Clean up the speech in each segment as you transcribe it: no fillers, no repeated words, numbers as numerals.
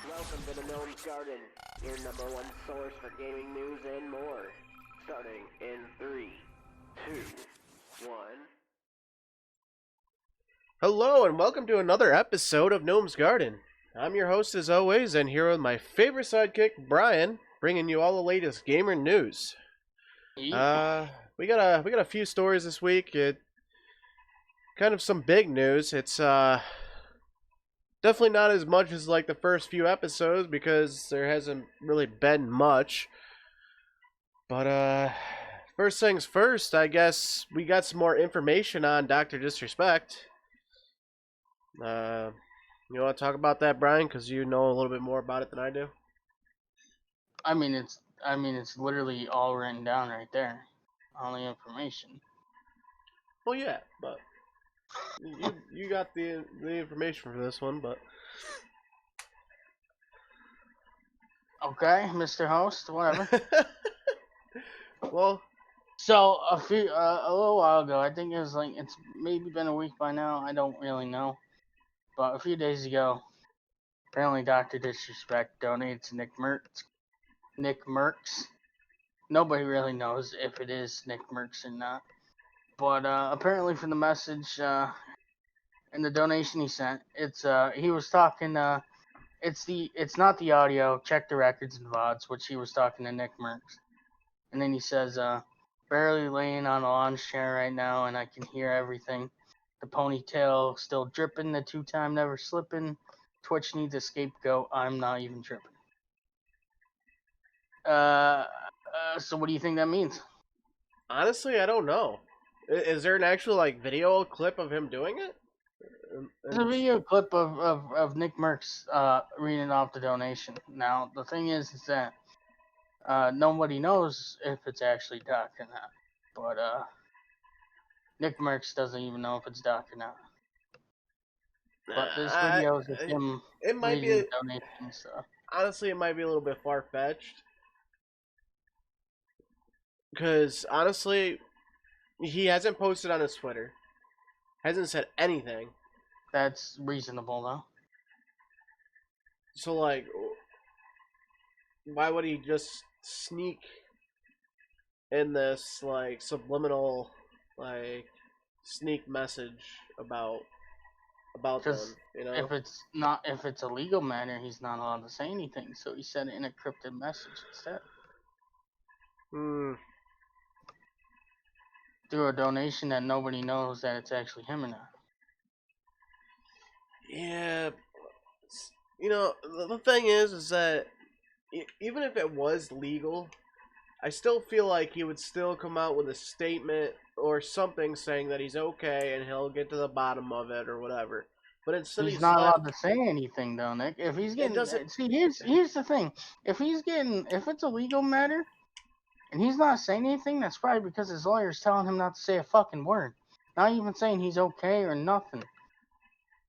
Welcome to the Gnome's Garden, your number one source for gaming news and more. Starting in 3, 2, 1. Hello and welcome to another episode of Gnome's Garden. I'm your host as always, and here with my favorite sidekick, Brian, bringing you all the latest gamer news. We got a few stories this week. Kind of some big news. It's definitely not as much as like the first few episodes because there hasn't really been much. But first things first, I guess we got some more information on Dr. Disrespect. You want to talk about that, Brian? Because you know a little bit more about it than I do. I mean, it's literally all written down right there, all the information. Well, yeah, but you got the information for this one, but Okay, Mr. Host, whatever. well, So a little while ago, I think it's maybe been a week by now. I don't really know, but a few days ago, apparently Dr. Disrespect donated to Nick Merckx. Nobody really knows if it is Nick Merckx or not, but apparently from the message and the donation he sent, he was talking. It's not the audio. Check the records and VODs, which he was talking to Nick Merckx, and then he says, barely laying on a lounge chair right now, and I can hear everything. The ponytail still dripping, the 2-time never slipping. Twitch needs a scapegoat. I'm not even tripping. So what do you think that means? honestly, I don't know. Is there an actual like video clip of him doing it? There's a video clip of Nick Merckx reading off the donation. Now, the thing is that nobody knows if it's actually Doc or not. But Nick Merckx doesn't even know if it's Doc or not. But this video is of him it might reading be the donation stuff. honestly, it might be a little bit far fetched. Because honestly, he hasn't posted on his Twitter, hasn't said anything. That's reasonable, though. So like, why would he just sneak in this like subliminal like sneak message about them? Because You know, if it's a legal matter, he's not allowed to say anything. So he said it in a cryptic message instead. Through a donation that nobody knows that it's actually him or not. Yeah, you know, the thing is that even if it was legal, I still feel like he would still come out with a statement or something saying that he's okay and he'll get to the bottom of it or whatever. But instead, He's not allowed to say anything, though, Nick. If he's getting, here's the thing: if it's a legal matter, and he's not saying anything, that's probably because his lawyer's telling him not to say a fucking word. Not even saying he's okay or nothing.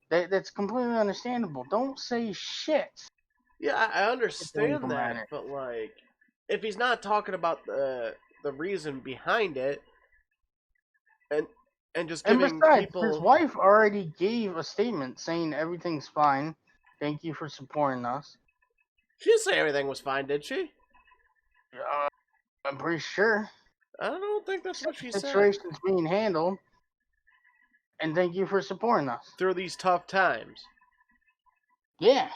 That's completely understandable. Don't say shit. Yeah, I understand that, matter. but like, if he's not talking about the reason behind it, and just giving and besides, people, his wife already gave a statement saying everything's fine. Thank you for supporting us. She didn't say everything was fine, did she? I'm pretty sure. I don't think that's what she said. Situation's being handled, and thank you for supporting us through these tough times. Yeah.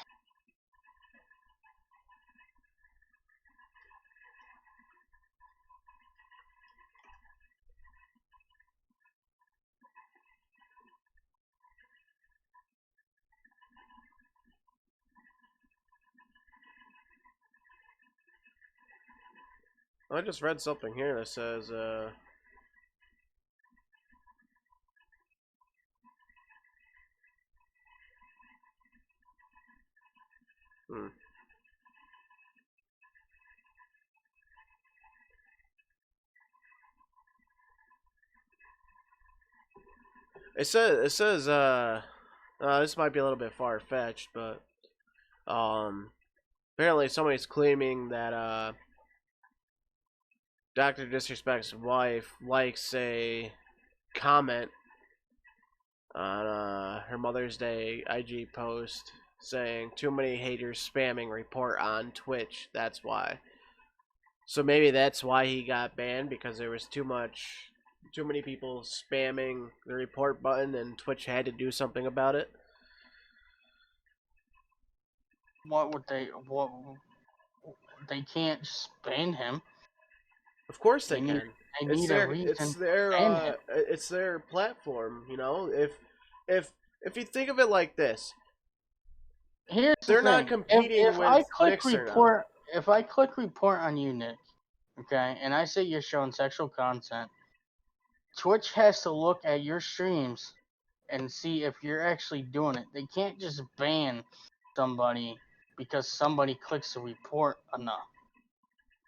I just read something here that says, It says, this might be a little bit far-fetched, but, apparently somebody's claiming that, Dr. Disrespect's wife likes a comment on her Mother's Day IG post saying too many haters spamming report on Twitch. That's why. So maybe that's why he got banned, because there was too many people spamming the report button, and Twitch had to do something about it. What would they? What? They can't just ban him. Of course they They can. need a reason to ban him. It's their platform. You know, if you think of it like this, Here's they're the not thing. competing If with I click Mixer now. report, if I click report on you, Nick, okay, and I say you're showing sexual content, Twitch has to look at your streams and see if you're actually doing it. They can't just ban somebody because somebody clicks a report enough.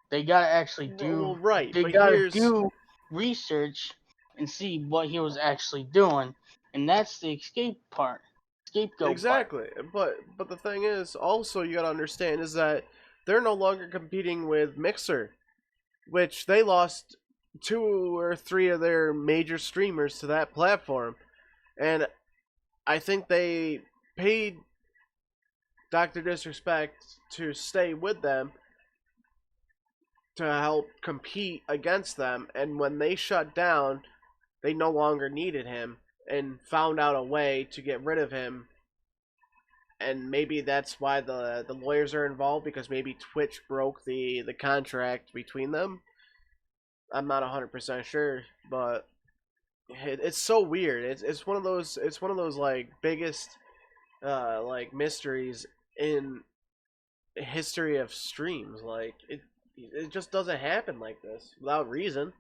They gotta actually Well, right, They but gotta here's do research and see what he was actually doing, and that's the scapegoat part. exactly. But the thing is, also you gotta understand is that they're no longer competing with Mixer, which they lost 2 or 3 of their major streamers to that platform, and I think they paid Dr. Disrespect to stay with them to help compete against them, and when they shut down, they no longer needed him and found out a way to get rid of him. And maybe that's why the lawyers are involved, because maybe Twitch broke the contract between them. I'm not 100% sure, but it's so weird. It's one of those like biggest like mysteries in history of streams. Like it just doesn't happen like this without reason.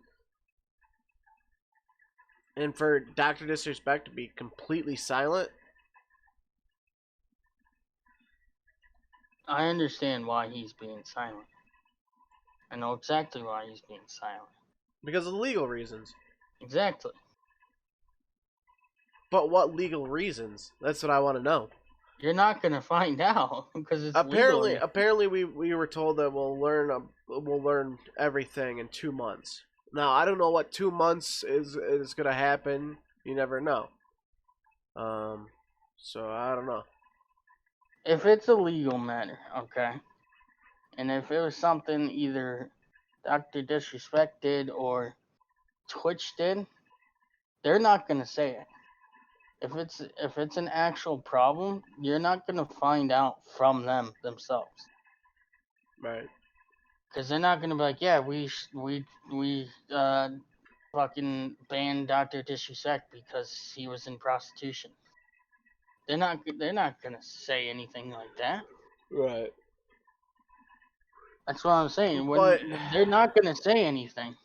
And for Dr. Disrespect to be completely silent, I understand why he's being silent. I know exactly why he's being silent. because of legal reasons. Exactly. But what legal reasons? That's what I want to know. You're not gonna find out because it's legal. Apparently we were told that we'll learn everything in 2 months. Now I don't know what 2 months is gonna happen. You never know. So I don't know. If it's a legal matter, okay, and if it was something either Dr. Disrespect did or Twitch did, they're not gonna say it. If it's an actual problem, you're not gonna find out from them themselves. Right. Because they're not gonna be like, yeah, we fucking banned Dr. Disrespect because he was in prostitution. They're not gonna say anything like that. Right. That's what I'm saying. But When they're not gonna say anything.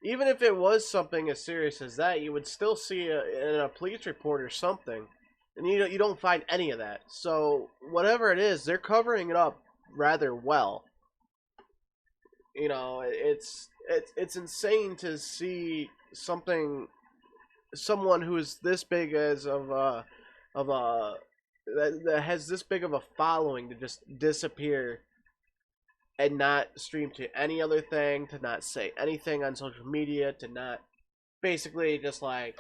even if it was something as serious as that, you would still see in a police report or something, and you don't find any of that. So whatever it is, they're covering it up rather well. You know, it's insane to see someone who is this big as of a that has this big of a following to just disappear and not stream to any other thing, to not say anything on social media, to not basically just like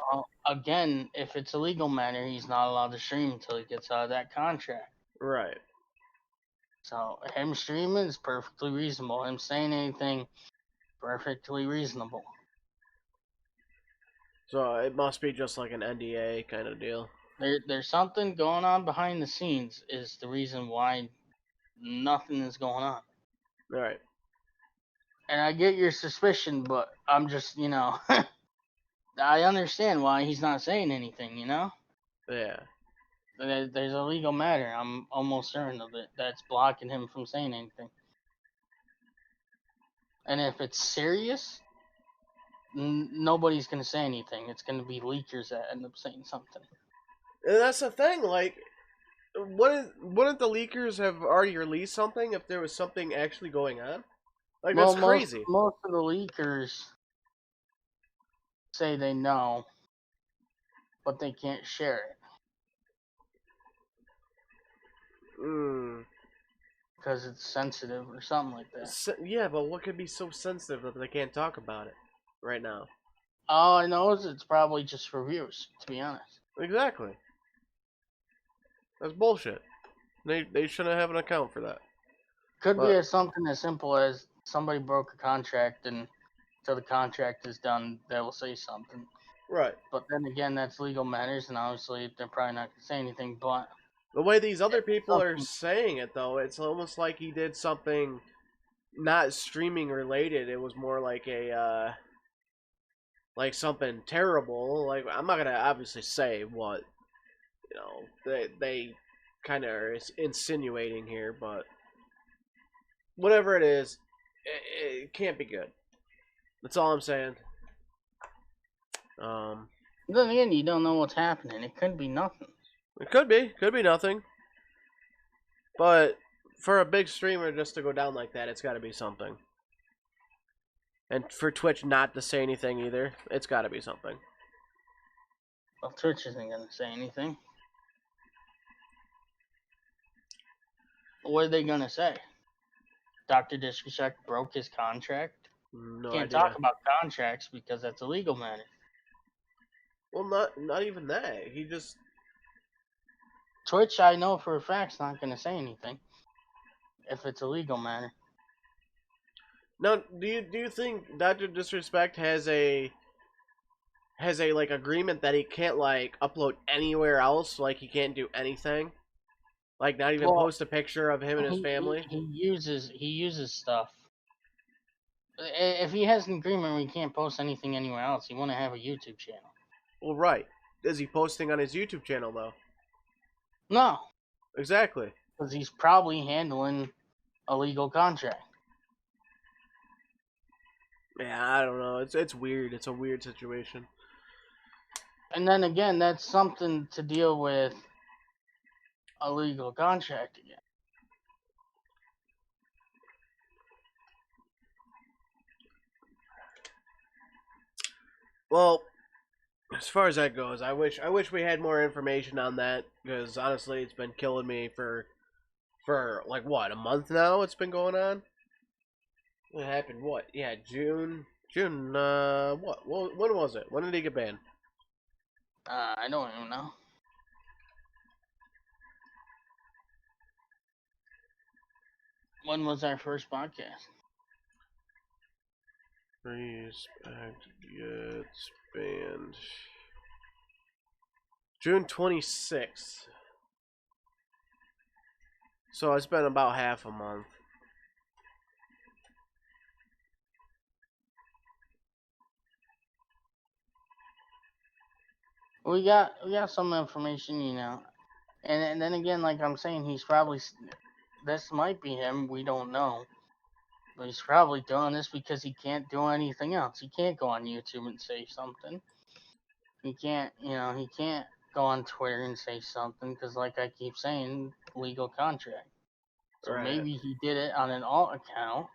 Again, if it's a legal matter, he's not allowed to stream until he gets out of that contract. right. So him streaming is perfectly reasonable. Him saying anything, perfectly reasonable. So it must be just like an NDA kind of deal. There's something going on behind the scenes is the reason why nothing is going on. Right. And I get your suspicion, but I'm just, I understand why he's not saying anything, Yeah. There's a legal matter, I'm almost certain of it, that's blocking him from saying anything. And if it's serious, nobody's going to say anything. It's going to be leakers that end up saying something. And that's the thing, like, wouldn't the leakers have already released something if there was something actually going on? Like, that's crazy. Most of the leakers say they know, but they can't share it. Because it's sensitive or something like that. Yeah, but what could be so sensitive that they can't talk about it right now? All I know is it's probably just for views, to be honest. Exactly. That's bullshit. They shouldn't have an account for that. Could be But as something as simple as somebody broke a contract, and till the contract is done, they will say something. right. But then again, that's legal matters, and obviously they're probably not going to say anything. But The way these other people are something, saying it, though, it's almost like he did something not streaming related. It was more like a like something terrible. Like I'm not gonna obviously say what they kind of are insinuating here, but whatever it is, it can't be good. That's all I'm saying. then again, you don't know what's happening. It could be nothing. It could be nothing, but for a big streamer just to go down like that, it's got to be something. And for Twitch not to say anything either, it's got to be something. Well, Twitch isn't going to say anything. What are they going to say? Dr. Disrespect broke his contract? No Can't idea. talk about contracts because that's a legal matter. Well, not even that. He just Twitch, I know for a fact, is not going to say anything if it's a legal matter. now. Do you think Dr. Disrespect has a like agreement that he can't like upload anywhere else? Like he can't do anything. Like not even post a picture of him and his family. He uses stuff. If he has an agreement where he can't post anything anywhere else, he want to have a YouTube channel. Well, right. Is he posting on his YouTube channel though? No, Exactly. because he's probably handling a legal contract. Yeah, I don't know. It's weird. It's a weird situation. And then again, that's something to deal with a legal contract again. Well, as far as that goes, I wish we had more information on that because honestly, it's been killing me for like what, a month now. It's been going on. What happened? What? Yeah, June. What? Well, when was it? When did he get banned? I don't even know. When was our first podcast? Respect gets banned. June 26th. So it's been about half a month. We got some information, and then again, like I'm saying, he's probably, this might be him. We don't know, but he's probably doing this because he can't do anything else. He can't go on YouTube and say something. He can't go on Twitter and say something because, like I keep saying, legal contract. So Right. maybe he did it on an alt account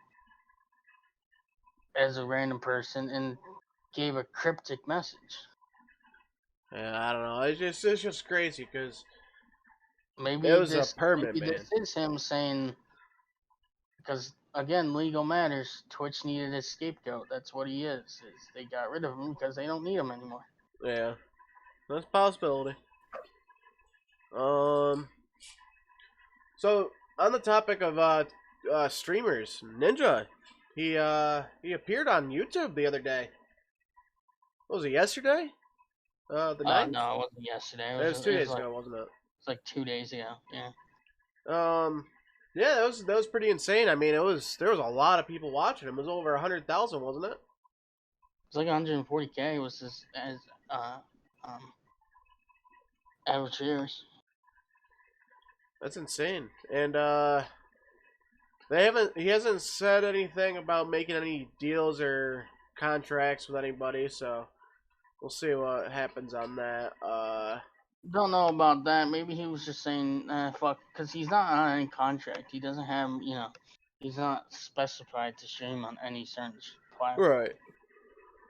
as a random person and gave a cryptic message. Yeah, I don't know. It's just crazy because Maybe it was this, a permanent maybe ban. this is him saying, because again, legal matters. Twitch needed a scapegoat. That's what he is they got rid of him because they don't need him anymore. Yeah, that's a possibility. So on the topic of streamers, Ninja, he appeared on YouTube the other day. What was it, yesterday? The 9th? No, it wasn't yesterday. It was 2 days ago, wasn't it? It's like 2 days ago. Yeah. Yeah, that was pretty insane. I mean, there was a lot of people watching him. It was over 100,000, wasn't it? It's like 140K was his average viewers. That's insane. And he hasn't said anything about making any deals or contracts with anybody, so we'll see what happens on that. Don't know about that. Maybe he was just saying, fuck, because he's not on any contract. He doesn't have, he's not specified to stream on any certain platform. Right.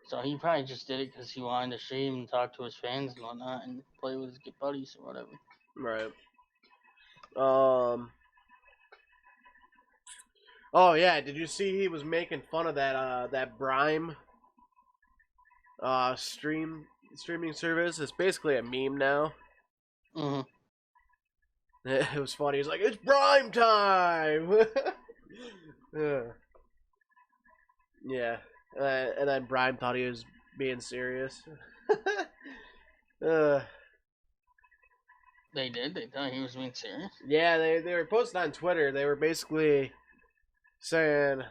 So he probably just did it because he wanted to stream and talk to his fans and whatnot and play with his good buddies or whatever. Right. Oh yeah, did you see he was making fun of that Brime streaming service? It's basically a meme now. Mm-hmm. It was funny. He's like, it's prime time. Yeah. Yeah. And then Brian thought he was being serious. uh, They did. They thought he was being serious. yeah, they were posting on Twitter. They were basically saying,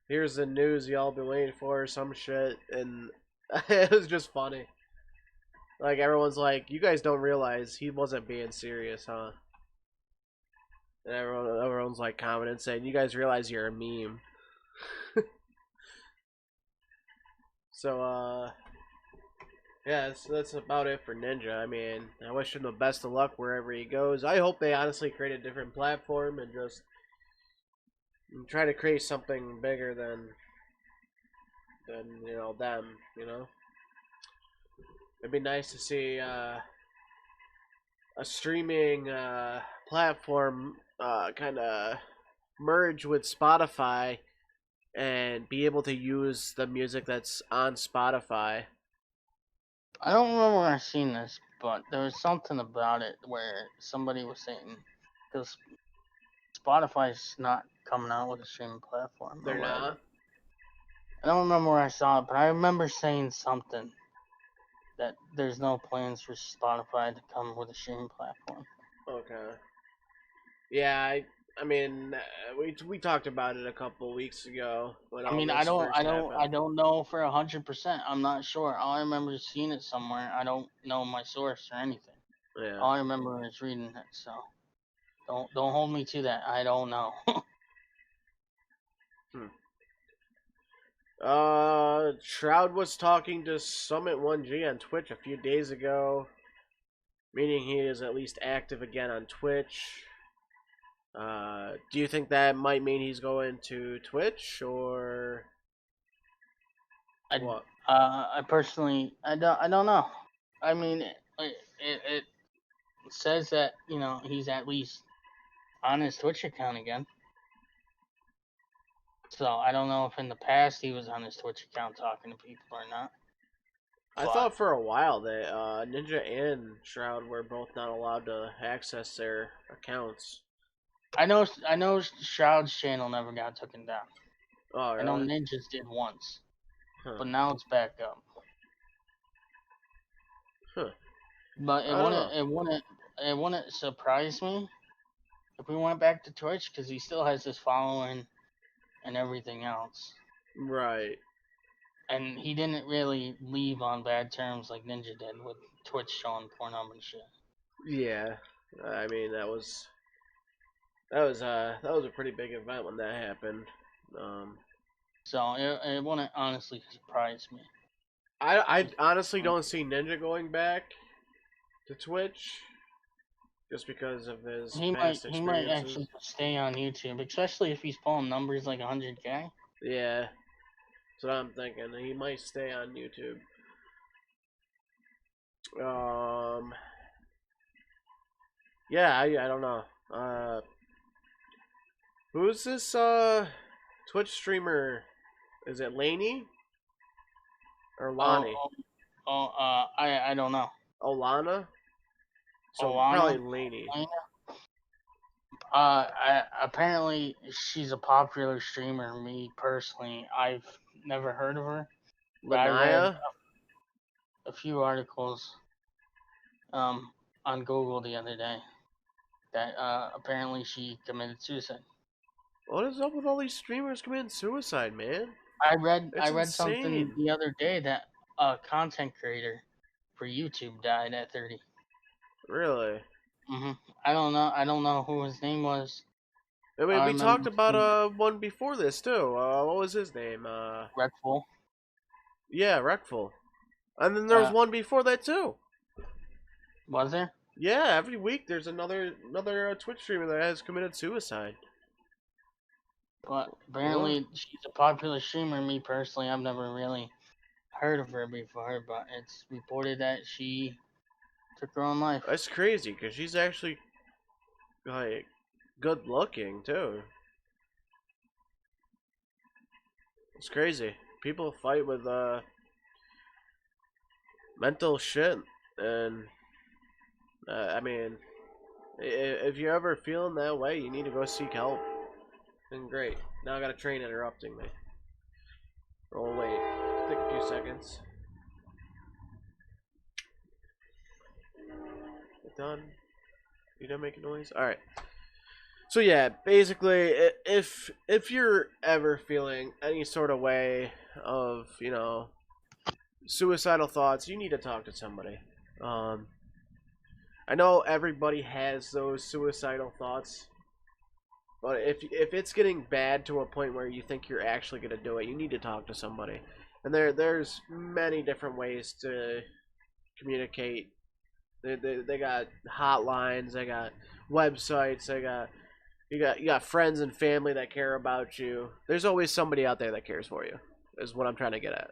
"Here's the news y'all been waiting for," or some shit, and it was just funny. Like everyone's like, "You guys don't realize he wasn't being serious, huh?" And everyone's like commenting saying, "You guys realize you're a meme." So yeah, that's about it for Ninja. I mean, I wish him the best of luck wherever he goes. I hope they honestly create a different platform and just try to create something bigger than them. It'd be nice to see a streaming platform kind of merge with Spotify and be able to use the music that's on Spotify. I don't remember where I seen this, but there was something about it where somebody was saying because Spotify's not coming out with a streaming platform or They're whatever. not. I don't remember where I saw it, but I remember saying something that there's no plans for Spotify to come with a streaming platform. Okay. Yeah, I mean, we talked about it a couple weeks ago when I all mean, this first happened. I don't know for 100%. I'm not sure. All I remember is seeing it somewhere. I don't know my source or anything. Yeah. All I remember is reading it. So don't hold me to that. I don't know. Shroud was talking to Summit 1G on Twitch a few days ago, meaning he is at least active again on Twitch. Do you think that might mean he's going to Twitch or what? I personally, I don't know. I mean, it says that he's at least on his Twitch account again. So I don't know if in the past he was on his Twitch account talking to people or not. I thought for a while that Ninja and Shroud were both not allowed to access their accounts. I know Shroud's channel never got taken down. Oh, really? I know Ninja's did once, Huh. but now it's back up. Huh. But it wouldn't surprise me if we went back to Twitch because he still has his following and everything else. Right. And he didn't really leave on bad terms like Ninja did with Twitch showing Pornhub and shit. Yeah. I mean, that was a pretty big event when that happened. So it wouldn't honestly surprise me. I honestly don't see Ninja going back to Twitch just because of his past experiences. He might actually stay on YouTube, especially if he's pulling numbers like 100K. Yeah, that's what I'm thinking. He might stay on YouTube. Yeah, I don't know. Who's this Twitch streamer? Is it Laney or Lonnie? I don't know. Olana? So Olana? probably Laney. Apparently she's a popular streamer. Me personally, I've never heard of her. But I read a few articles on Google the other day that apparently she committed suicide. What is up with all these streamers committing suicide, man? I read insane. something the other day that a content creator for YouTube died at 30. Really? I don't know who his name was. I mean, we talked about one before this too. What was his name? Wreckful. Yeah, Wreckful. And then there was one before that too. Was there? Yeah, every week there's another Twitch streamer that has committed suicide. But apparently she's a popular streamer. Me personally, I've never really heard of her before, but it's reported that she took her own life. That's crazy because she's actually like good looking too. It's crazy. People fight with mental shit, and I mean, If you're ever feeling that way, you need to go seek help. And great. Now I got a train interrupting me. Oh wait, take a few seconds. Done. You done making noise? All right. So yeah, basically, if you're ever feeling any sort of way of suicidal thoughts, you need to talk to somebody. I know everybody has those suicidal thoughts, but if it's getting bad to a point where you think you're actually gonna do it, you need to talk to somebody. And there's many different ways to communicate. They got hotlines, they got websites, you got friends and family that care about you. There's always somebody out there that cares for you. Is what I'm trying to get at.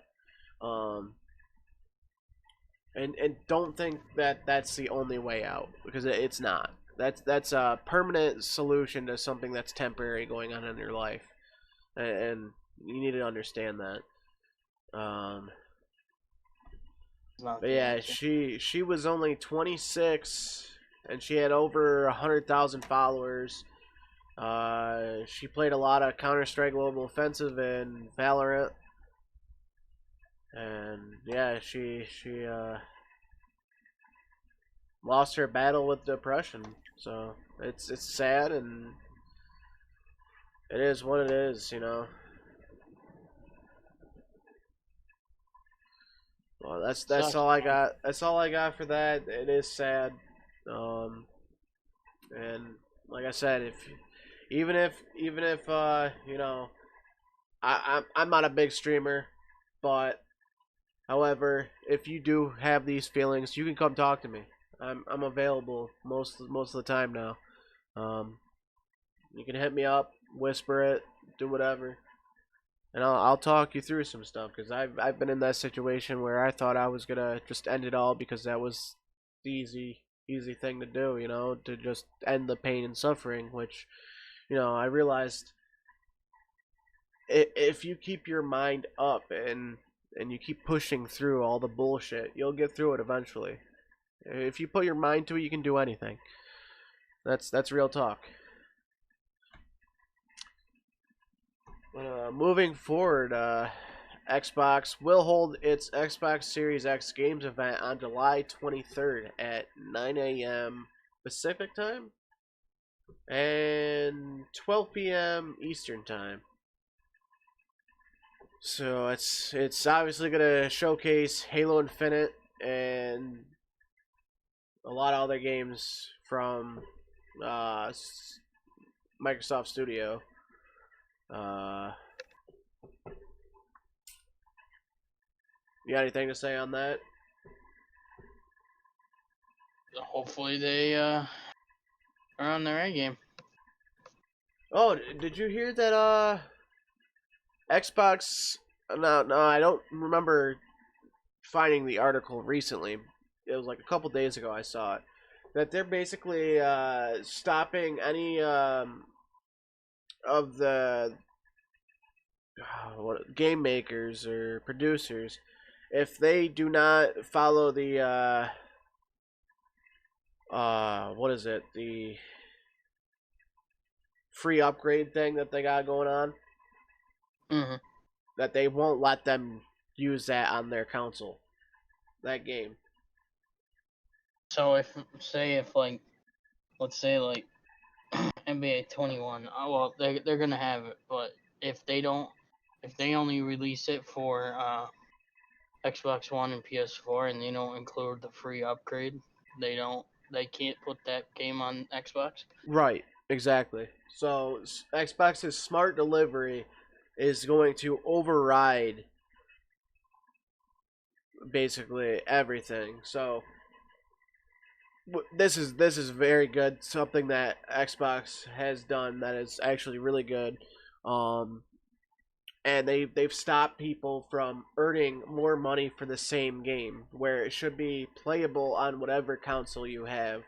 And don't think that that's the only way out, because it's not. That's a permanent solution to something that's temporary going on in your life, and you need to understand that. But yeah, she was only 26, and she had over 100,000 followers. She played a lot of Counter-Strike Global Offensive and Valorant, and yeah, she lost her battle with depression. So it's sad, and it is what it is, Well, that's all I got. That's all I got for that. It is sad, and like I said, even if I'm not a big streamer, but however, if you do have these feelings, you can come talk to me. I'm available most of the time now. You can hit me up, whisper it, do whatever, and I'll talk you through some stuff, because I've been in that situation where I thought I was gonna just end it all, because that was the easy thing to do, to just end the pain and suffering, which I realized if you keep your mind up and you keep pushing through all the bullshit, you'll get through it eventually. If you put your mind to it, you can do anything. That's real talk. Moving forward, Xbox will hold its Xbox Series X Games event on July 23rd at 9 a.m. Pacific time and 12 p.m. Eastern time. So it's obviously gonna showcase Halo Infinite and a lot of other games from Microsoft Studio. You got anything to say on that? Hopefully they are on their A game. Oh, did you hear that Xbox, no, I don't remember finding the article recently. It was like a couple days ago I saw it. That they're basically stopping any of the game makers or producers if they do not follow the what is it, the free upgrade thing that they got going on. Mm-hmm. That they won't let them use that on their console, that game. So if like, let's say like NBA 21, well they're gonna have it, but if they only release it for Xbox One and PS4 and they don't include the free upgrade, they can't put that game on Xbox. Right, exactly. So Xbox's smart delivery is going to override basically everything. So this is very good. Something that Xbox has done that is actually really good. And they've stopped people from earning more money for the same game, where it should be playable on whatever console you have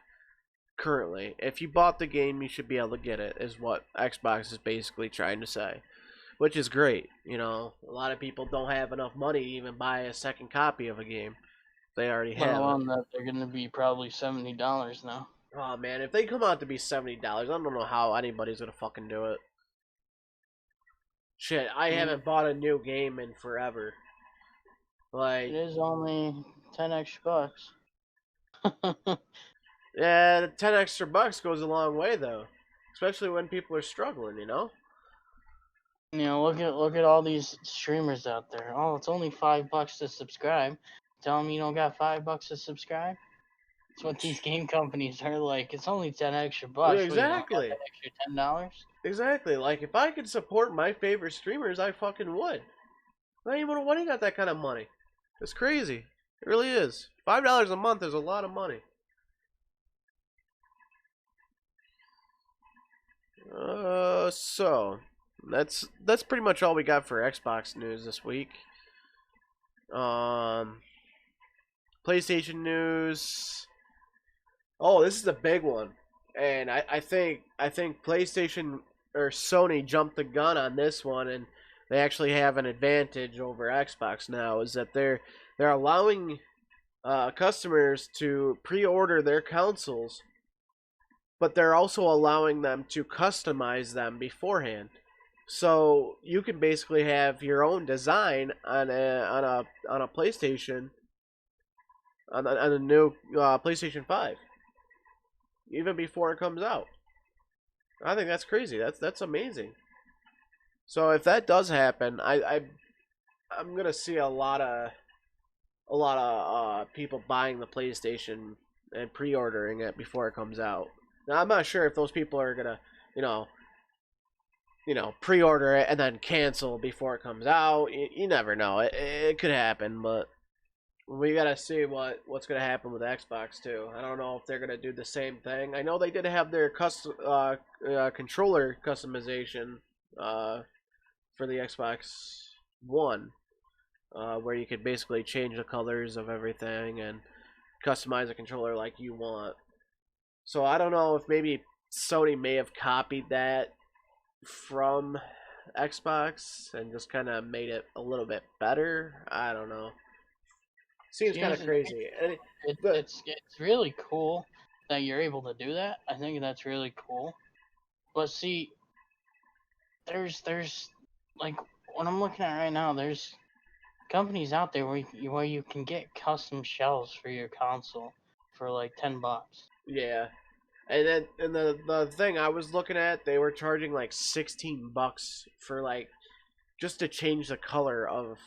currently. If you bought the game, you should be able to get it, is what Xbox is basically trying to say. Which is great, A lot of people don't have enough money to even buy a second copy of a game. They already have Let alone that they're gonna be probably $70 now. Oh man, if they come out to be $70, I don't know how anybody's gonna fucking do it. Shit, I haven't bought a new game in forever. Like, It is only 10 extra bucks. yeah, the 10 extra bucks goes a long way though, especially when people are struggling. You know. You know, look at all these streamers out there. Oh, it's only $5 to subscribe. Tell them you don't got $5 to subscribe. That's what these game companies are like. It's only 10 extra bucks. What, you don't got Exactly. that extra $10? Exactly. Like, if I could support my favorite streamers, I fucking would. Not even when you got that kind of money. It's crazy. It really is. $5 a month is a lot of money. So that's pretty much all we got for Xbox news this week. PlayStation news. Oh, this is a big one, and I think PlayStation or Sony jumped the gun on this one, and they actually have an advantage over Xbox now. Is that they're allowing customers to pre-order their consoles, but they're also allowing them to customize them beforehand. So you can basically have your own design on a PlayStation on a new PlayStation 5 even before it comes out. I think that's crazy. That's amazing. So if that does happen, I'm gonna see a lot of people buying the PlayStation and pre-ordering it before it comes out. Now I'm not sure if those people are gonna, you know, pre-order it and then cancel before it comes out. You never know. It could happen, but we gotta see what's gonna happen with Xbox too. I don't know if they're gonna do the same thing. I know they did have their controller customization for the Xbox One, where you could basically change the colors of everything and customize a controller like you want. So I don't know if maybe Sony may have copied that from Xbox and just kind of made it a little bit better. I don't know. Seems kind of crazy. It's really cool that you're able to do that. I think that's really cool. But see, there's like what I'm looking at right now. There's companies out there where you can get custom shells for your console for like $10. Yeah. And the thing I was looking at, they were charging like $16 for like just to change the color of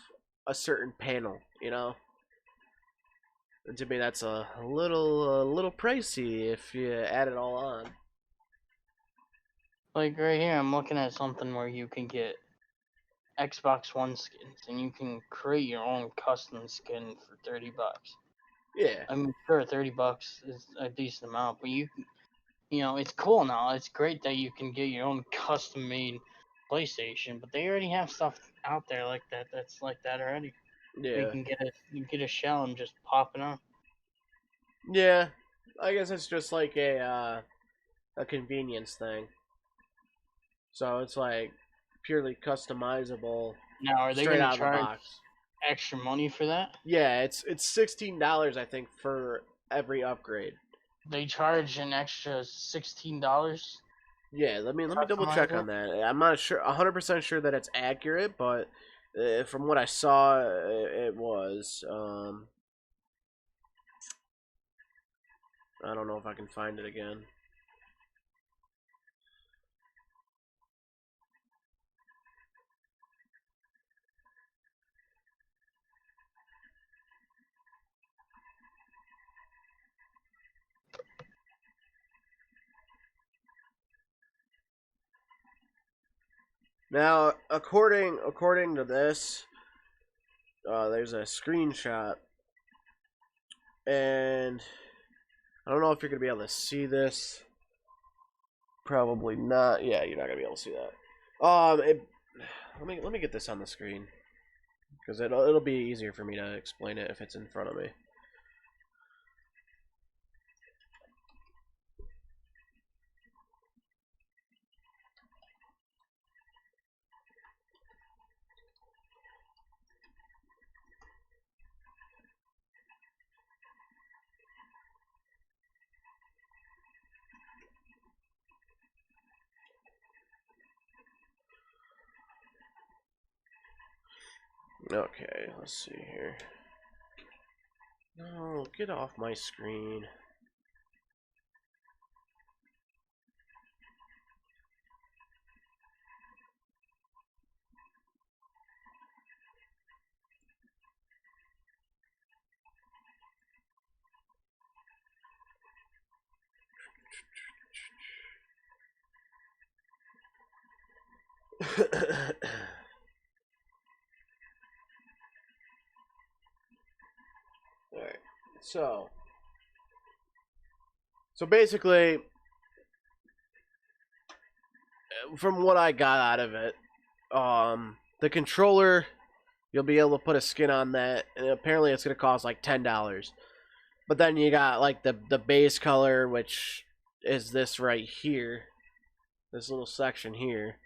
a certain panel, you know? And to me that's a little pricey if you add it all on. Like right here, I'm looking at something where you can get Xbox One skins and you can create your own custom skin for $30. Yeah. I mean, sure, $30 is a decent amount, but you know, it's cool now. It's great that you can get your own custom made PlayStation, but they already have stuff out there like that. That's like that already. Where Yeah. you get a shell and just pop it on. Yeah. I guess it's just like a convenience thing. So it's like purely customizable Now, are they straight going out to of the charge box. extra money for that? Yeah, it's $16 I think for every upgrade. They charge an extra $16. Yeah, let me double Customize check it. on that. I'm not sure 100% sure that it's accurate, but from what I saw it was I don't know if I can find it again. Now, according to this, there's a screenshot, and I don't know if you're gonna be able to see this. Probably not. Yeah, you're not gonna be able to see that. Let me get this on the screen because it'll be easier for me to explain it if it's in front of me. Okay, let's see here. No, get off my screen. Alright, so basically, from what I got out of it, the controller, you'll be able to put a skin on that, and apparently it's gonna cost like $10. But then you got like the base color, which is this right here, this little section here,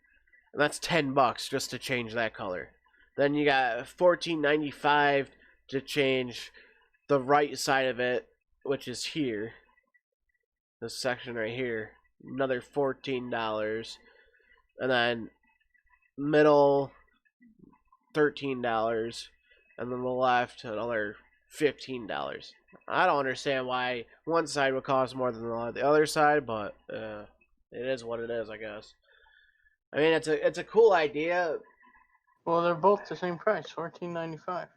and that's $10 just to change that color. Then you got $14.95 to change the right side of it, which is here, this section right here, another $14, and then middle $13, and then the left another $15. I don't understand why one side would cost more than the other side, but it is what it is, I guess. I mean, it's a cool idea. Well, they're both the same price, $14.95.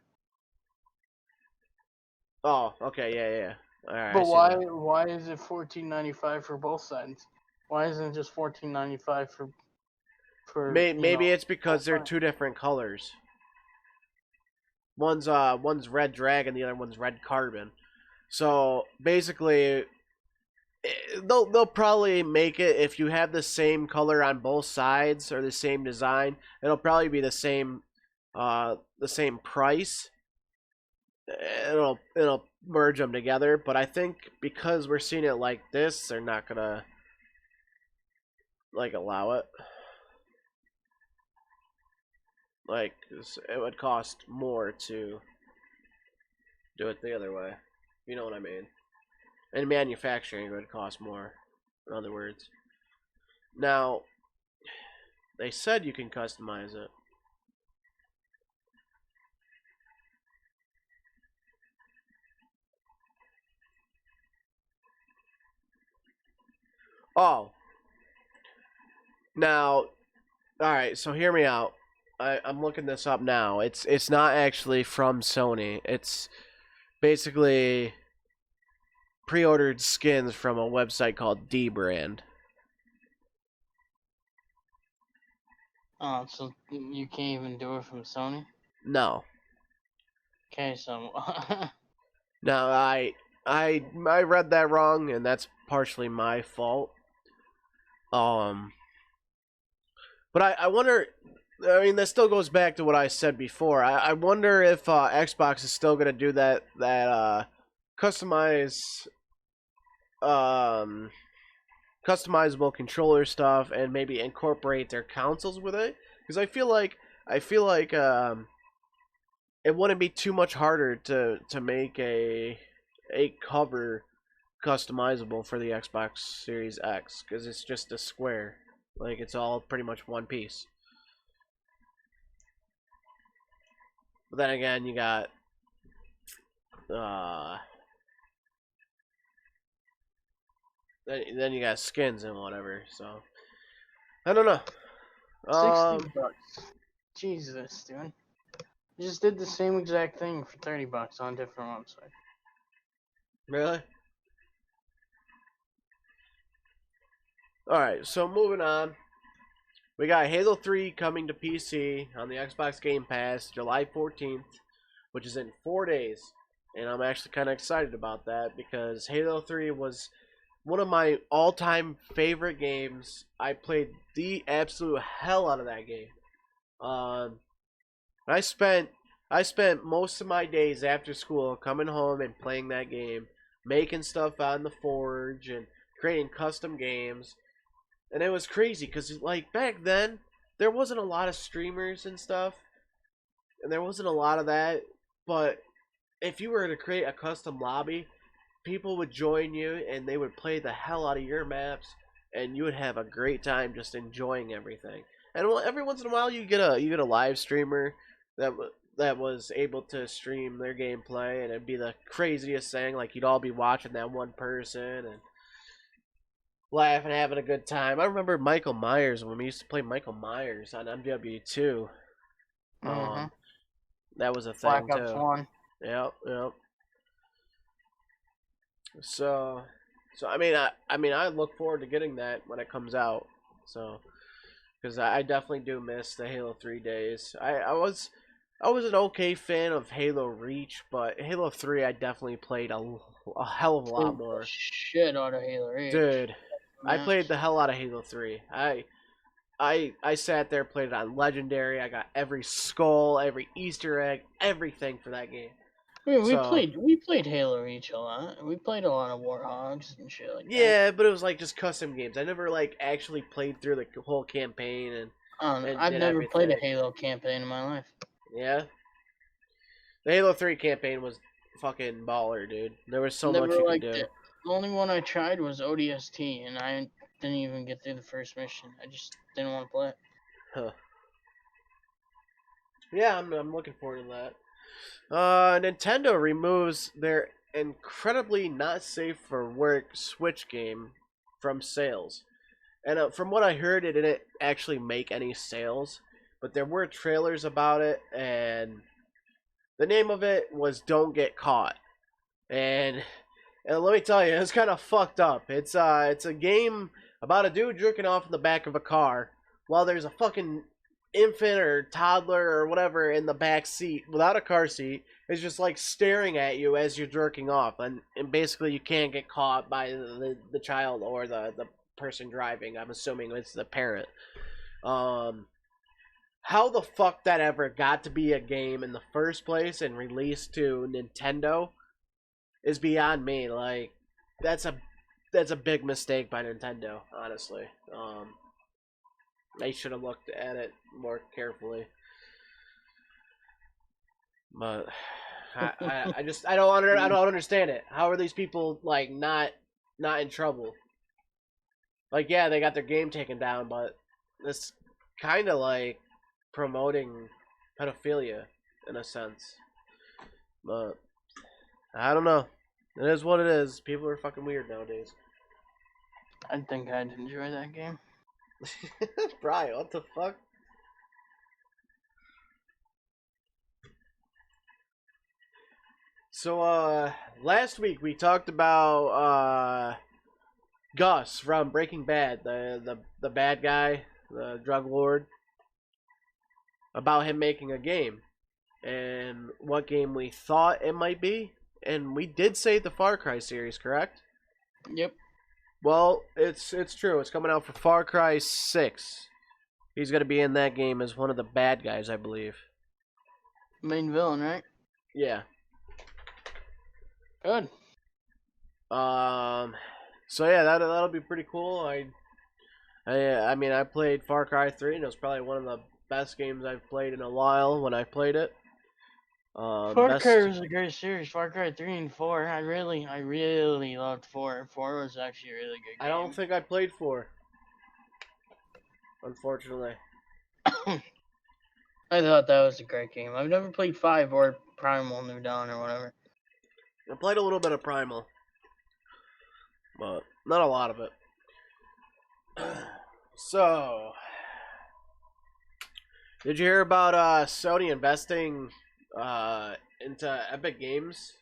Oh, okay, yeah. All right. But why is it $14.95 for both sides? Why isn't it just $14.95 for maybe it's because they're two different colors. One's red dragon, the other one's red carbon. So basically, they'll probably make it, if you have the same color on both sides or the same design, it'll probably be the same price. It'll merge them together, but I think because we're seeing it like this, they're not gonna like allow it. Like, it would cost more to do it the other way. You know what I mean? And manufacturing it would cost more, in other words. Now, they said you can customize it. Oh. Now, alright, so hear me out. I'm looking this up now. It's not actually from Sony. It's basically pre-ordered skins from a website called D-Brand. Oh, so you can't even do it from Sony? No. Okay, so No, I read that wrong, and that's partially my fault. But I wonder. I mean, that still goes back to what I said before. I wonder if Xbox is still gonna do that customizable controller stuff and maybe incorporate their consoles with it, because I feel like it wouldn't be too much harder to make a cover customizable for the Xbox Series X, because it's just a square. Like, it's all pretty much one piece. But then again, you got then you got skins and whatever. So I don't know. $60. Jesus, dude. You just did the same exact thing for $30 on a different website. Really? Alright, so moving on. We got Halo 3 coming to PC on the Xbox Game Pass July 14th, which is in 4 days. And I'm actually kind of excited about that, because Halo 3 was one of my all-time favorite games. I played the absolute hell out of that game. I spent most of my days after school coming home and playing that game, making stuff on the Forge and creating custom games. And it was crazy, because, like, back then, there wasn't a lot of streamers and stuff. And there wasn't a lot of that. But if you were to create a custom lobby, people would join you, and they would play the hell out of your maps. And you would have a great time just enjoying everything. And every once in a while, you get a live streamer that that was able to stream their gameplay, and it'd be the craziest thing. Like, you'd all be watching that one person and laughing, having a good time. I remember Michael Myers when we used to play Michael Myers on MW2. That was a thing Black Ops too. 1. Yep, yep. So I look forward to getting that when it comes out. So, because I definitely do miss the Halo 3 days. I was an okay fan of Halo Reach, but Halo 3 I definitely played a hell of a lot more. Shit out of Halo Reach. Dude, I played the hell out of Halo 3. I sat there, played it on Legendary. I got every skull, every Easter egg, everything for that game. We played Halo Reach a lot. We played a lot of Warhogs and shit like that. Yeah, but it was like just custom games. I never like actually played through the whole campaign and I've never played a Halo campaign in my life. Yeah. The Halo 3 campaign was fucking baller, dude. There was so much you could do. The only one I tried was ODST, and I didn't even get through the first mission. I just didn't want to play it. Huh. Yeah, I'm looking forward to that. Nintendo removes their incredibly not safe for work Switch game from sales. And from what I heard, it didn't actually make any sales, but there were trailers about it, and the name of it was Don't Get Caught. And let me tell you, it's kind of fucked up. It's a game about a dude jerking off in the back of a car while there's a fucking infant or toddler or whatever in the back seat without a car seat. Is just like staring at you as you're jerking off, and basically you can't get caught by the child or the person driving. I'm assuming it's the parent. How the fuck that ever got to be a game in the first place and released to Nintendo is beyond me. Like, that's a big mistake by Nintendo, honestly. They should have looked at it more carefully. But I don't understand it. How are these people like not in trouble? Like, yeah, they got their game taken down, but it's kind of like promoting pedophilia in a sense. But I don't know. It is what it is. People are fucking weird nowadays. I think I'd enjoy that game. Brian, what the fuck? So, last week we talked about Gus from Breaking Bad, the bad guy, the drug lord, about him making a game, and what game we thought it might be, and we did say the Far Cry series, correct? Yep. Well, it's true. It's coming out for Far Cry 6. He's gonna be in that game as one of the bad guys, I believe. Main villain, right? Yeah. Good. So yeah, that'll be pretty cool. I mean, I played Far Cry 3, and it was probably one of the best games I've played in a while when I played it. Far Cry was a great series. Far Cry 3 and 4. I really loved 4. 4 was actually a really good game. I don't think I played 4. Unfortunately. I thought that was a great game. I've never played 5 or Primal New Dawn or whatever. I played a little bit of Primal, but not a lot of it. So, did you hear about Sony investing into Epic Games,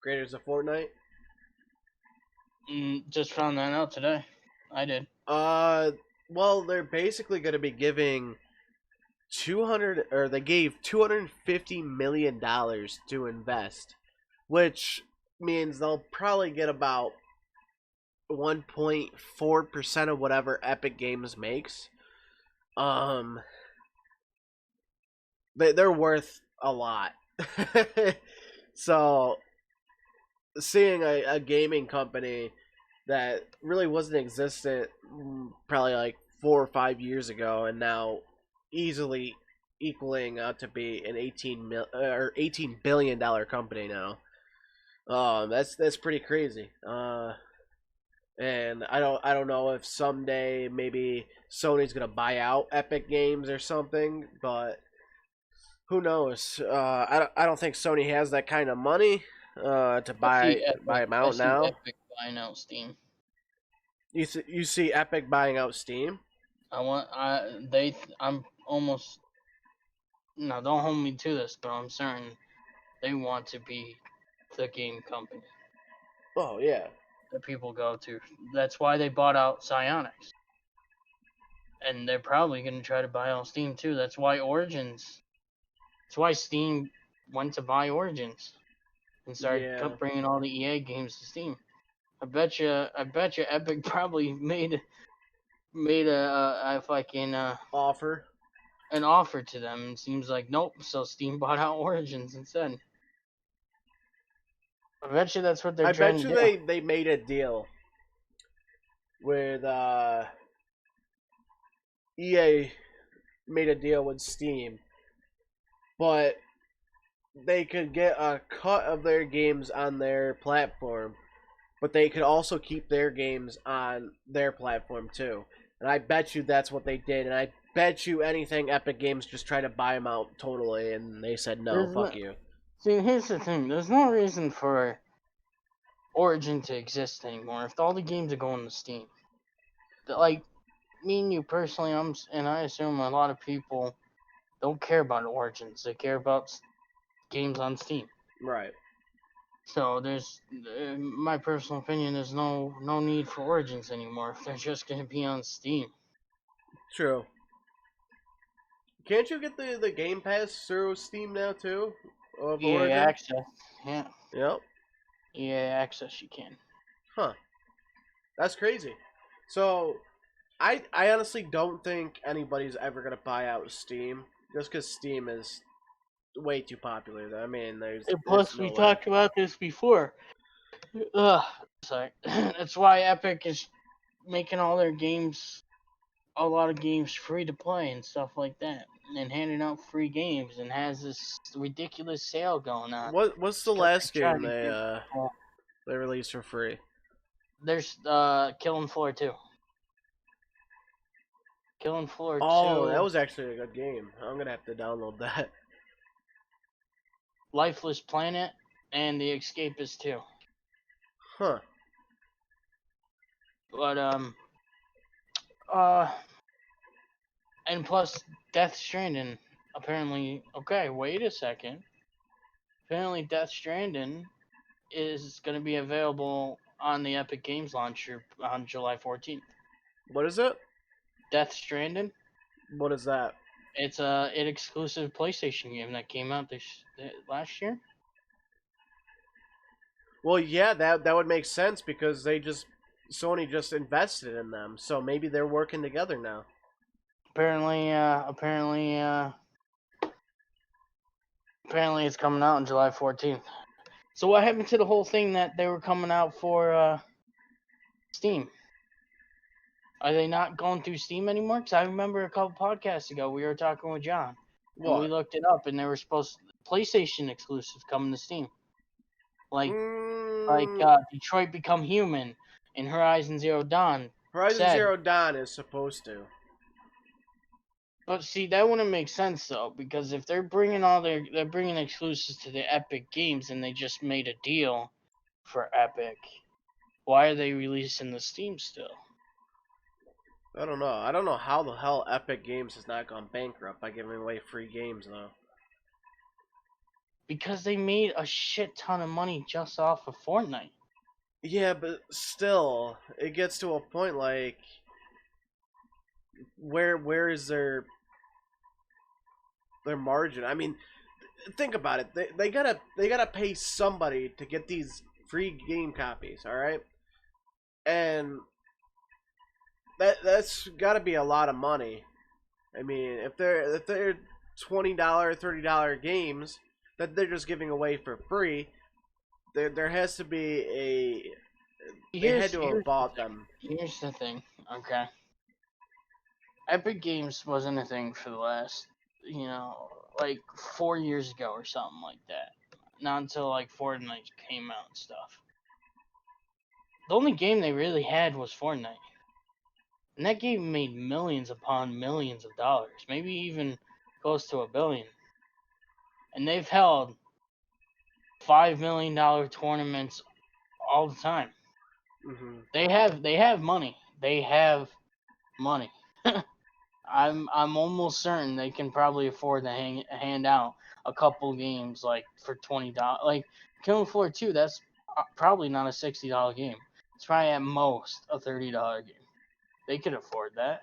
creators of Fortnite? Just found that out today. I did. Well, they're basically going to be giving they gave $250 million to invest, which means they'll probably get about 1.4% of whatever Epic Games makes. They're worth a lot. So, seeing a gaming company that really wasn't existent probably like 4 or 5 years ago, and now easily equaling out to be an $18 billion company now. That's pretty crazy. And I don't know if someday maybe Sony's gonna buy out Epic Games or something, but Who knows? I don't think Sony has that kind of money to buy them I out see now. Epic buying out Steam. You see Epic buying out Steam? I'm almost, no, don't hold me to this, but I'm certain they want to be the game company Oh yeah, that people go to. That's why they bought out Psyonix. And they're probably going to try to buy out Steam too. That's why Steam went to buy Origins and started yeah. bringing all the EA games to Steam. I bet you Epic probably made a fucking Offer. an offer to them, and seems like nope. So Steam bought out Origins instead. I bet you that's what they're I trying bet to you do. they made a deal with EA made a deal with Steam, but they could get a cut of their games on their platform, but they could also keep their games on their platform too. And I bet you that's what they did. And I bet you anything Epic Games just tried to buy them out totally, and they said no, There's fuck no, you. see, here's the thing. There's no reason for Origin to exist anymore if all the games are going to Steam. Like me and you personally, and I assume a lot of people don't care about Origins. They care about games on Steam. Right. So there's, my personal opinion, there's no need for Origins anymore if they're just going to be on Steam. True. Can't you get the Game Pass through Steam now too? Of EA Origin? Access, yeah, Yep. EA Access, you can. Huh. That's crazy. So I honestly don't think anybody's ever gonna buy out Steam just because Steam is way too popular. I mean, And there's plus, we no way. talked about this before. Ugh, sorry. That's why Epic is making all their games, a lot of games, free to play and stuff like that, and handing out free games, and has this ridiculous sale going on. What's the Because they're last trying game to give people. they released for free? There's Killing Floor 2. Killing Floor Oh, 2, that was actually a good game. I'm gonna have to download that. Lifeless Planet, and The Escapist 2. Huh. But uh and plus Death Stranding apparently, okay, wait a second. Apparently Death Stranding is going to be available on the Epic Games launcher on July 14th. What is it? Death Stranding. What is that? It's an exclusive PlayStation game that came out last year. Well, yeah, that would make sense because Sony just invested in them, so maybe they're working together now. Apparently it's coming out on July 14th. So what happened to the whole thing that they were coming out for Steam? Are they not going through Steam anymore? Because I remember a couple podcasts ago we were talking with John, and we What? looked it up, and they were PlayStation exclusives coming to Steam, like Detroit Become Human and Horizon Zero Dawn. Horizon Zero Dawn is supposed to. But see, that wouldn't make sense though, because if they're bringing exclusives to the Epic games, and they just made a deal for Epic, why are they releasing the Steam still? I don't know. I don't know how the hell Epic Games has not gone bankrupt by giving away free games though. Because they made a shit ton of money just off of Fortnite. Yeah, but still, it gets to a point like where is their margin? I mean, think about it. They gotta pay somebody to get these free game copies, all right? And that's got to be a lot of money. I mean, if they're $20, $30 games that they're just giving away for free, there has to be a they had to have bought them. Here's the thing, okay? Epic Games wasn't a thing for the last, like 4 years ago or something like that. Not until like Fortnite came out and stuff. The only game they really had was Fortnite. And that game made millions upon millions of dollars, maybe even close to $1 billion. and they've held $5 million tournaments all the time. Mm-hmm. They have money. They have money. I'm almost certain they can probably afford to hand out a couple games like for $20. Like Killing Floor 2, that's probably not a $60 game. It's probably at most a $30 game. They could afford that.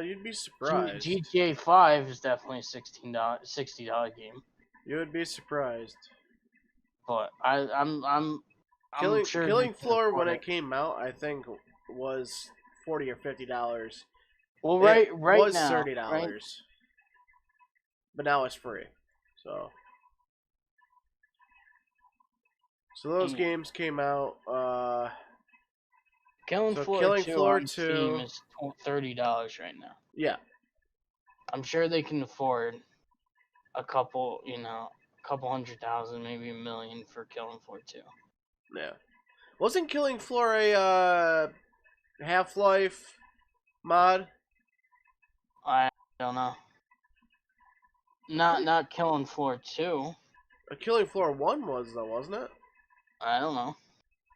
You'd be surprised. GTA 5 is definitely a $60 game. You would be surprised. But I'm sure they Killing can Floor when afford it came out, I think was $40 or $50. Well, It right was now, $30, but now it's free. So those Yeah. games came out. Killing So Floor Killing 2 Floor on 2, Steam is $30 right now. yeah. I'm sure they can afford a couple, a couple 100,000, maybe $1 million for Killing Floor 2. Yeah. Wasn't Killing Floor a Half-Life mod? I don't know. Not Killing Floor 2. A Killing Floor 1 was though, wasn't it? I don't know.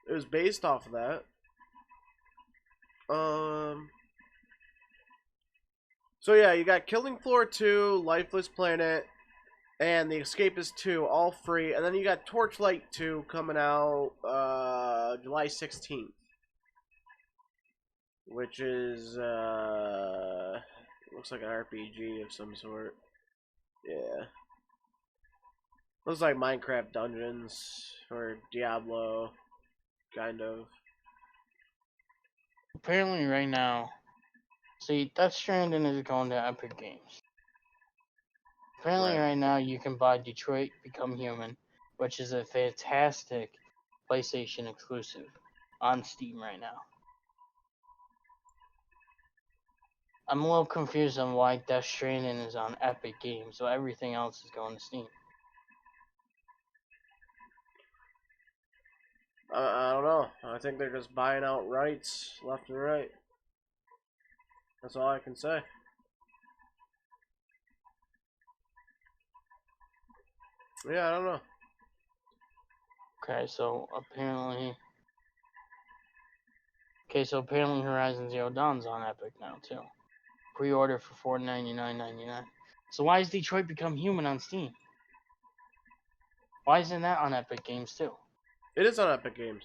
It was based off of that. So yeah, you got Killing Floor 2, Lifeless Planet, and The Escapist 2, all free. And then you got Torchlight 2 coming out July 16th. Which is, looks like an RPG of some sort. Yeah. Looks like Minecraft Dungeons, or Diablo, kind of. Apparently right now, see, Death Stranding is going to Epic Games. Apparently right now you can buy Detroit Become Human, which is a fantastic PlayStation exclusive, on Steam right now. I'm a little confused on why Death Stranding is on Epic Games, so everything else is going to Steam. I don't know. I think they're just buying out rights left and right. That's all I can say. Yeah, I don't know. Okay, so apparently Horizon Zero Dawn's on Epic now too. Pre-order for $4.99.99. So why is Detroit Become Human on Steam? Why isn't that on Epic Games too? It is on Epic Games.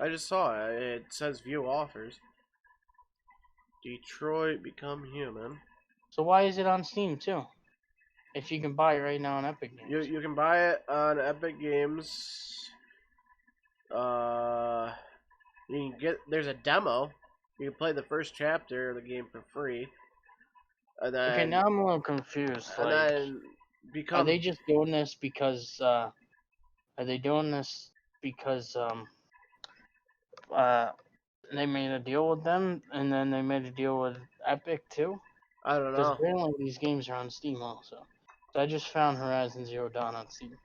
I just saw it. It says view offers. Detroit Become Human. So why is it on Steam too? If you can buy it right now on Epic Games. You can buy it on Epic Games. You can get, there's a demo. You can play the first chapter of the game for free. And then, Okay, now I'm a little confused. and Like, then become. are they just doing this because? Are they doing this because they made a deal with them, and then they made a deal with Epic too? I don't Because know. apparently these games are on Steam also. So I just found Horizon Zero Dawn on Steam.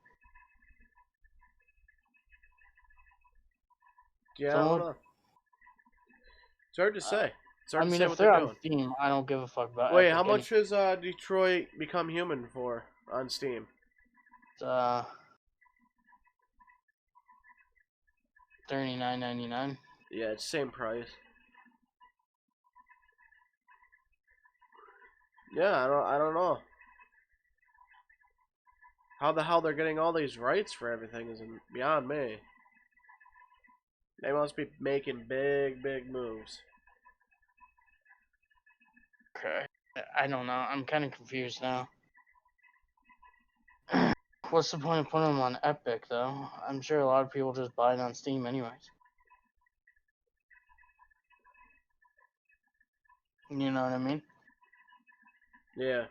Yeah, So I don't know. It's hard to say. It's hard I to mean, say if what they're they're on doing. Steam, I don't give a fuck about Wait, Epic. how much is Detroit Become Human for on Steam? It's $39.99. Yeah, it's same price. Yeah, I don't know. How the hell they're getting all these rights for everything is beyond me. They must be making big moves. Okay. I don't know. I'm kind of confused now. What's the point of putting them on Epic, though? I'm sure a lot of people just buy it on Steam anyways. You know what I mean? Yeah.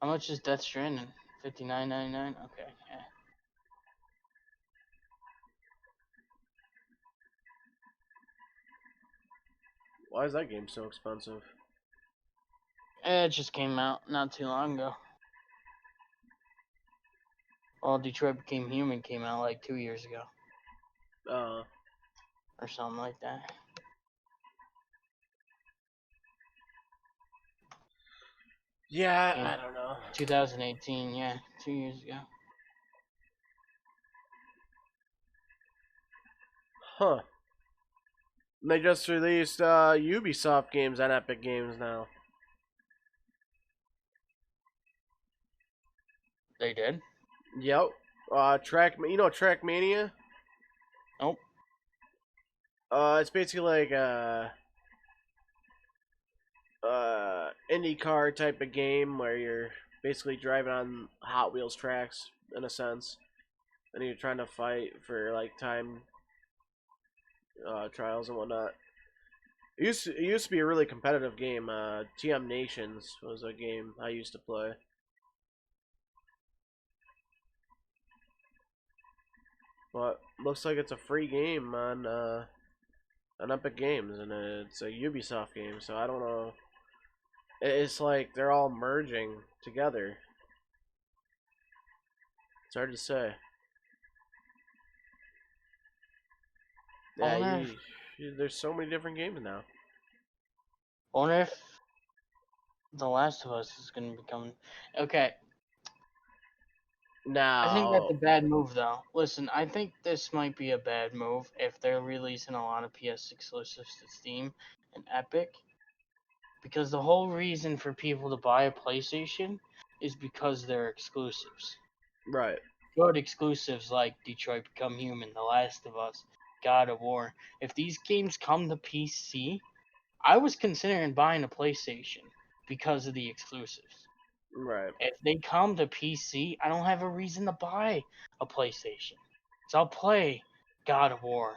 How much is Death Stranding? $59.99? Okay, yeah. Why is that game so expensive? It just came out not too long ago. Well, Detroit Became Human came out like 2 years ago. or something like that. Yeah, Yeah. I don't know. 2018, yeah, 2 years ago. Huh. They just released Ubisoft games on Epic Games now. They did? Yep. Trackmania? Nope. It's basically like IndyCar type of game where you're basically driving on Hot Wheels tracks in a sense, and you're trying to fight for like time trials and whatnot. It used to be a really competitive game. TM Nations was a game I used to play. But looks like it's a free game on Epic Games, and it's a Ubisoft game. So I don't know. It's like they're all merging together. It's hard to say. I Yeah, wonder there's so many different games now. if The Last of Us is going to become. Okay, I think that's Now, a bad move, though. Listen, I think this might be a bad move if they're releasing a lot of PS exclusives to Steam and Epic. Because the whole reason for people to buy a PlayStation is because they're exclusives. right, Good exclusives like Detroit Become Human, The Last of Us, God of War. If these games come to PC, I was considering buying a PlayStation because of the exclusives. right. If they come to PC, I don't have a reason to buy a PlayStation. So I'll play God of War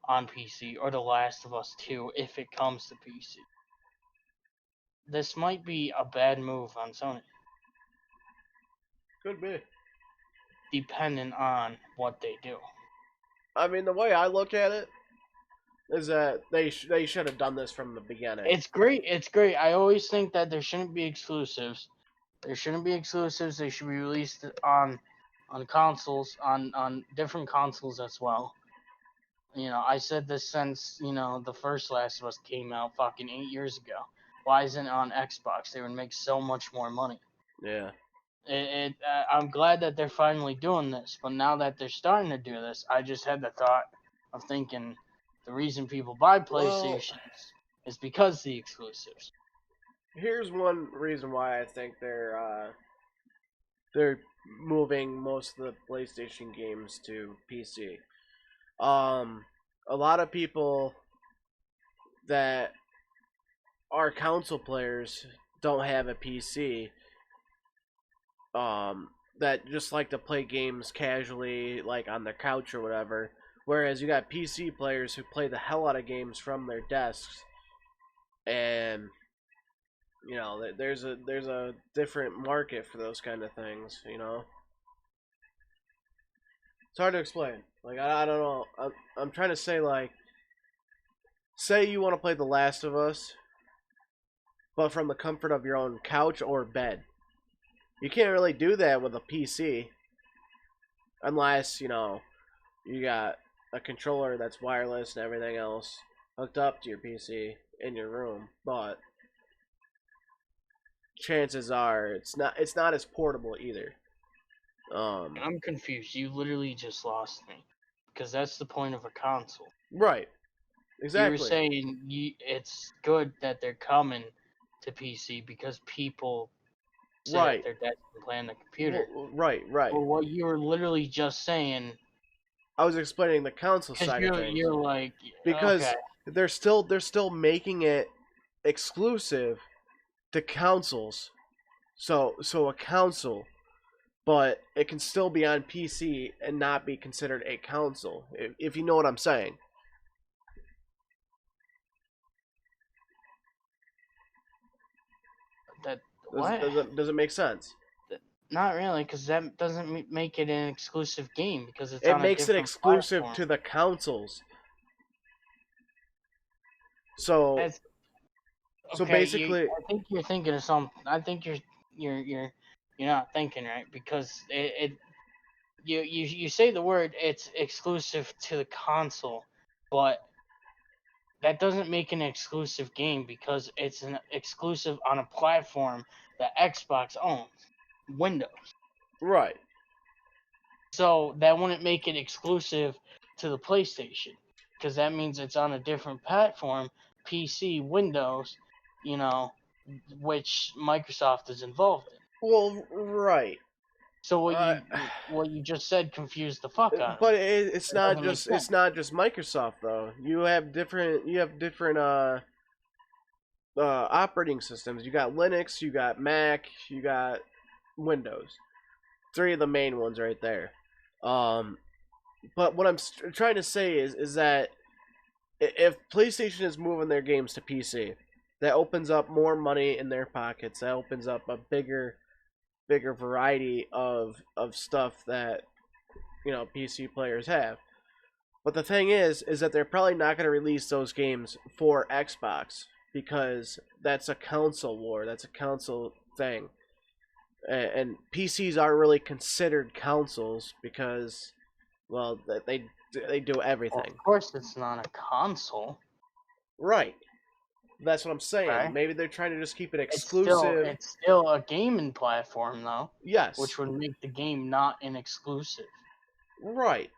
on PC or The Last of Us 2 if it comes to PC. This might be a bad move on Sony, Could be. depending on what they do. I mean, the way I look at it is that they should have done this from the beginning. It's great. It's great. I always think that there shouldn't be exclusives. There shouldn't be exclusives. They should be released on consoles, on different consoles as well. You know, I said this since, the first Last of Us came out fucking 8 years ago. Why isn't it on Xbox? They would make so much more money. Yeah. I'm glad that they're finally doing this, but now that they're starting to do this, I just had the thought of thinking the reason people buy PlayStations is because the exclusives. Here's one reason why I think they're moving most of the PlayStation games to PC. A lot of people that are console players don't have a PC. That just like to play games casually, like on their couch or whatever. Whereas you got PC players who play the hell out of games from their desks, and there's a different market for those kind of things. It's hard to explain. Like I don't know. I'm trying to say, like, say you want to play The Last of Us, but from the comfort of your own couch or bed. You can't really do that with a PC unless you got a controller that's wireless and everything else hooked up to your PC in your room. But chances are it's not as portable either. I'm confused. You literally just lost me. Because that's the point of a console. Right. You were Exactly. saying it's good that they're coming to PC because people sit Right. at their desk and play on the computer. Right. Well, what you were literally just saying, I was explaining the console because side of things you're like, because okay, they're still making it exclusive to consoles. So a console, but it can still be on PC and not be considered a console, if you know what I'm saying. Does it make sense? Not really, because that doesn't make it an exclusive game because it's It on a makes it different exclusive platform. to the consoles. So That's, so okay, basically, I think you're thinking of something. I think you're not thinking right because you say the word it's exclusive to the console, but that doesn't make an exclusive game because it's an exclusive on a platform that Xbox owns, Windows. Right. So that wouldn't make it exclusive to the PlayStation because that means it's on a different platform, PC, Windows, you know, which Microsoft is involved in. Well, right. So Uh, what you just said confused the fuck out of but me. it's It not doesn't make just sense. Microsoft though. You have different operating systems. You got Linux, you got Mac, you got Windows. Three of the main ones right there. But what I'm trying to say is that if PlayStation is moving their games to PC, that opens up more money in their pockets. That opens up a bigger variety of stuff that PC players have. But the thing is that they're probably not going to release those games for Xbox because that's a console war. That's a console thing, and PCs aren't really considered consoles because, well, they do Well, everything. of course, it's not a console. Right. That's what I'm saying. Okay. Maybe they're trying to just keep it It's still exclusive. a gaming platform though, which Yes. would make the game not an exclusive. Right.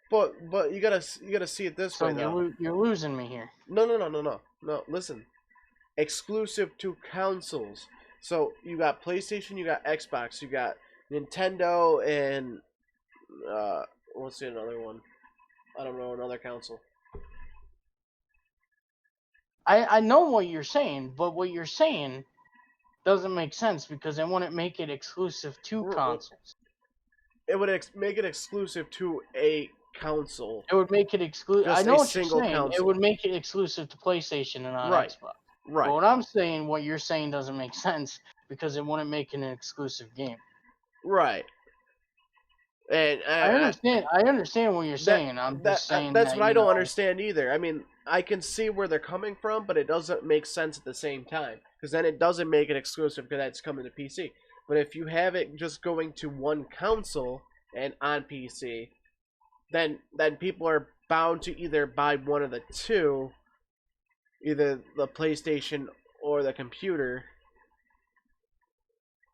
But you gotta see it this So way though. you're losing me here. No. Listen. Exclusive to consoles. So you got PlayStation, you got Xbox, you got Nintendo, and what's the another one? I don't know, another console. I know what you're saying, but what you're saying doesn't make sense because it wouldn't make it exclusive to consoles. It would make it exclusive to a console. It would make it exclusive. I Just know a what you're single saying. It console. would make it exclusive to PlayStation and not Right. Xbox. Right. But what I'm saying, what you're saying doesn't make sense because it wouldn't make it an exclusive game. Right. And I understand what you're saying. I'm just saying that's that what I don't understand either. I mean, I can see where they're coming from, but it doesn't make sense at the same time because then it doesn't make it exclusive because that's coming to PC. But if you have it just going to one console and on PC, then people are bound to either buy one of the two, either the PlayStation or the computer.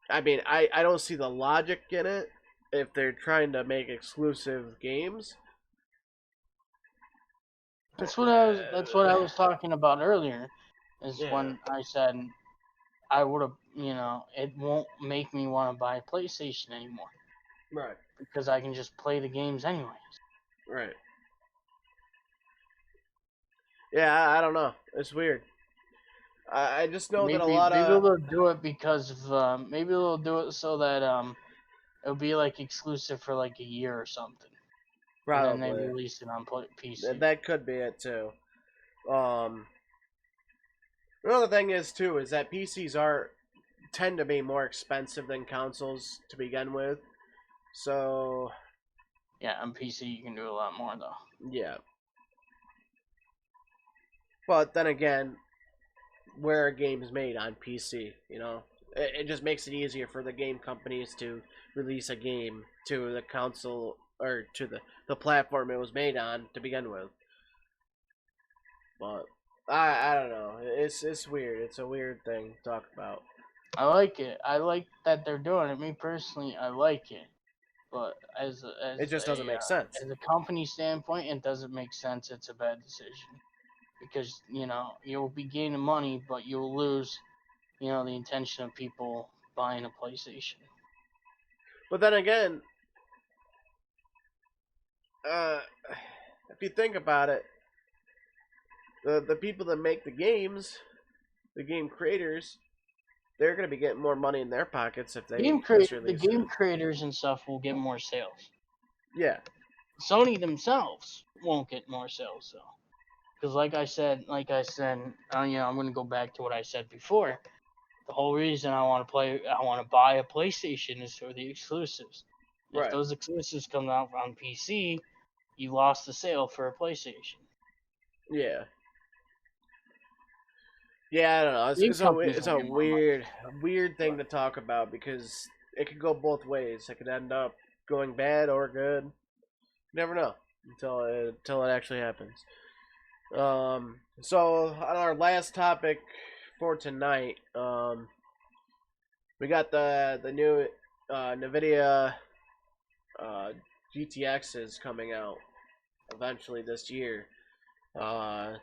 I mean, I don't see the logic in it if they're trying to make exclusive games. That's what I was talking about earlier. Is Yeah. when I said I would have, it won't make me want to buy a PlayStation anymore Right. because I can just play the games anyways. Right. Yeah, I don't know. It's weird. I just know that a lot Maybe of they'll do it because of maybe they'll do it so that it'll be like exclusive for like a year or something, and then they probably release it on PC. that could be it too. Another thing is too is that PCs tend to be more expensive than consoles to begin with. So Yeah, on PC you can do a lot more though. yeah. But then again, where a game is made on PC, it just makes it easier for the game companies to release a game to the console or to the platform it was made on to begin with. But I don't know. It's weird. It's a weird thing to talk about. I like it. I like that they're doing it. Me personally, I like it. But It just doesn't make sense. as a company standpoint, it doesn't make sense. It's a bad decision because you'll be gaining money, but you'll lose the intention of people buying a PlayStation. But then again, if you think about it, the people that make the games, the game creators, they're gonna be getting more money in their pockets if they The game creators and stuff will get more sales. Yeah. Sony themselves won't get more sales though, because like I said, I'm going to go back to what I said before. The whole reason I want to buy a PlayStation is for the exclusives. Right. If those exclusives come out on PC, you lost the sale for a PlayStation. Yeah. Yeah, I don't know. It's a weird thing to talk about because it could go both ways. It could end up going bad or good. You never know until it actually happens. So on our last topic for tonight, we got the new NVIDIA uh, GTXs coming out eventually this year. Uh,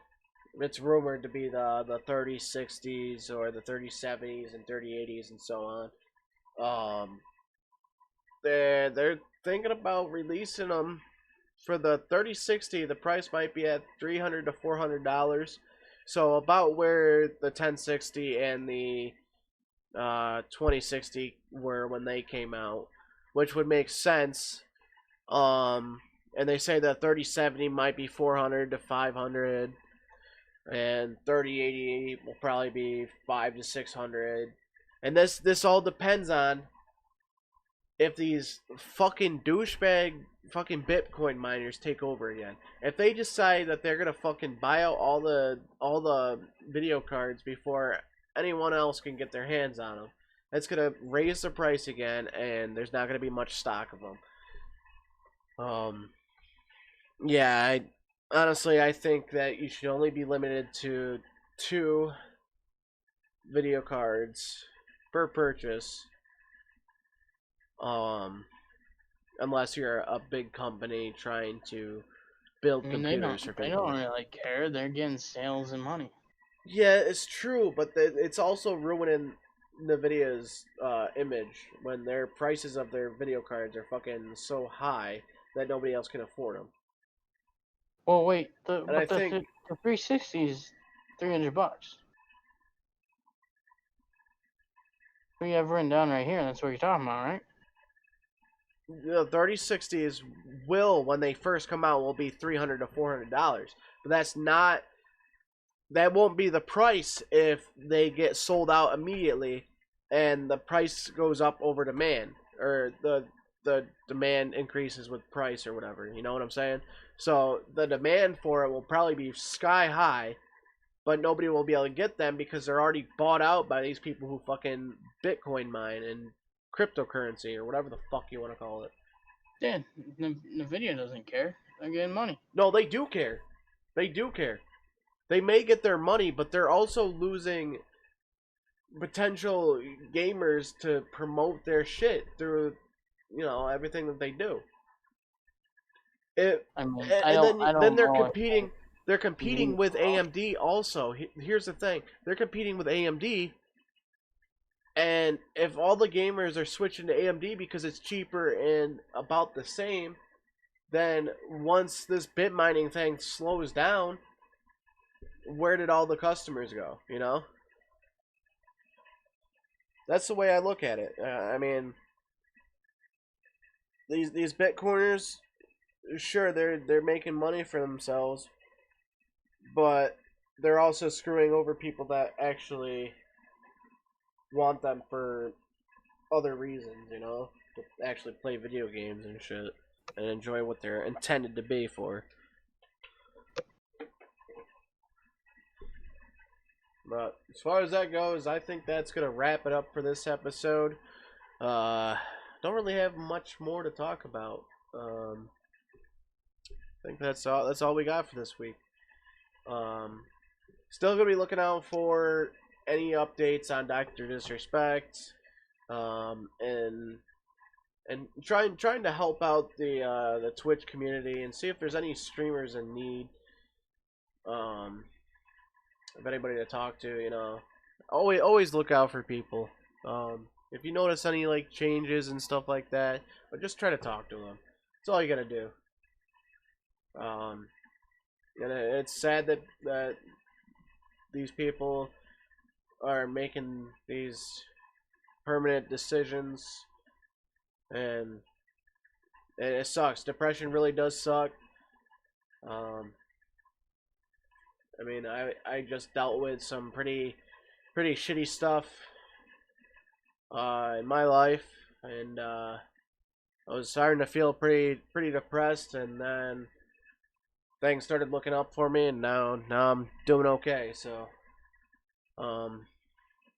it's rumored to be the 3060s or the 3070s and 3080s and so on. They're thinking about releasing them for the 3060. The price might be at $300 to $400, so about where the 1060 and the 2060 were when they came out, which would make sense. And they say that 3070 might be 400 to 500, and 3080 will probably be 5 to 600. And this all depends on if these fucking douchebag fucking Bitcoin miners take over again. If they decide that they're gonna fucking buy out all the video cards before anyone else can get their hands on them, that's gonna raise the price again, and there's not gonna be much stock of them. Yeah, honestly, I think that you should only be limited to 2 video cards per purchase. Unless you're a big company trying to build computers for people. They don't really care. They're getting sales and money. Yeah, it's true, but it's also ruining NVIDIA's image when their prices of their video cards are fucking so high that nobody else can afford them. Well, wait, the 360 is $300. We have written down right here. That's what you're talking about, right? The 3060s will, when they first come out, will be $300 to $400, but that won't be the price if they get sold out immediately and the price goes up over demand, or the demand increases with price or whatever. You know what I'm saying? So the demand for it will probably be sky high, but nobody will be able to get them because they're already bought out by these people who fucking Bitcoin mine and cryptocurrency or whatever the fuck you want to call it. Yeah, NVIDIA doesn't care. They're getting money. No, they do care. They do care. They may get their money, but they're also losing potential gamers to promote their shit through, everything that they do. Then they're competing. They're competing with AMD also. Here's the thing: they're competing with AMD. And if all the gamers are switching to AMD because it's cheaper and about the same, then once this bit mining thing slows down, where did all the customers go? That's the way I look at it. I mean, these Bitcoiners, sure, they're making money for themselves, but they're also screwing over people that actually want them for other reasons, to actually play video games and shit and enjoy what they're intended to be for. But as far as that goes, I think that's gonna wrap it up for this episode. Don't really have much more to talk about. I think that's all we got for this week. Still gonna be looking out for any updates on Dr. Disrespect, and trying to help out the Twitch community and see if there's any streamers in need, of anybody to talk to. Always look out for people. If you notice any changes and stuff like that, but just try to talk to them. That's all you gotta do. And it's sad that these people are making these permanent decisions, and it sucks. Depression really does suck. I mean, I just dealt with some pretty shitty stuff in my life, and I was starting to feel pretty depressed, and then things started looking up for me, and now I'm doing okay. So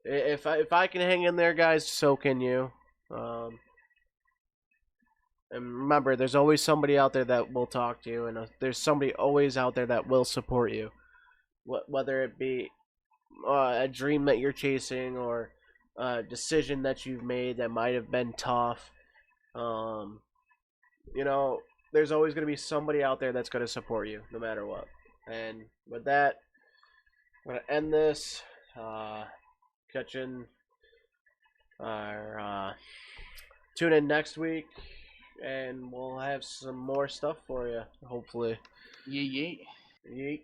if I can hang in there, guys, so can you. And remember, there's always somebody out there that will talk to you, and there's somebody always out there that will support you. whether it be a dream that you're chasing or a decision that you've made that might have been tough. Um, you know, there's always going to be somebody out there that's going to support you no matter what. And with that, I'm going to end this. Catching our tune in next week, and we'll have some more stuff for you. Hopefully. Yeet. Yeet.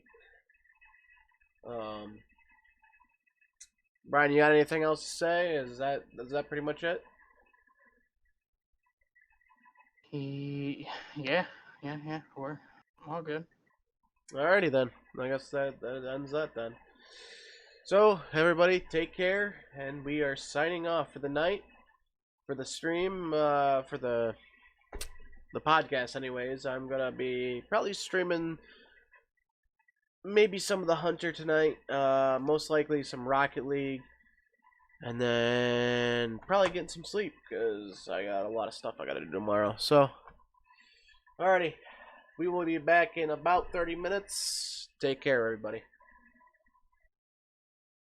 Brian, you got anything else to say? Is that pretty much it? Yeah. We're all good. Alrighty then. I guess that ends that then. So everybody, take care, and we are signing off for the night, for the stream, for the podcast. Anyways, I'm gonna be probably streaming maybe some of the Hunter tonight. Most likely some Rocket League. And then probably getting some sleep because I got a lot of stuff I gotta do tomorrow. So, alrighty. We will be back in about 30 minutes. Take care, everybody.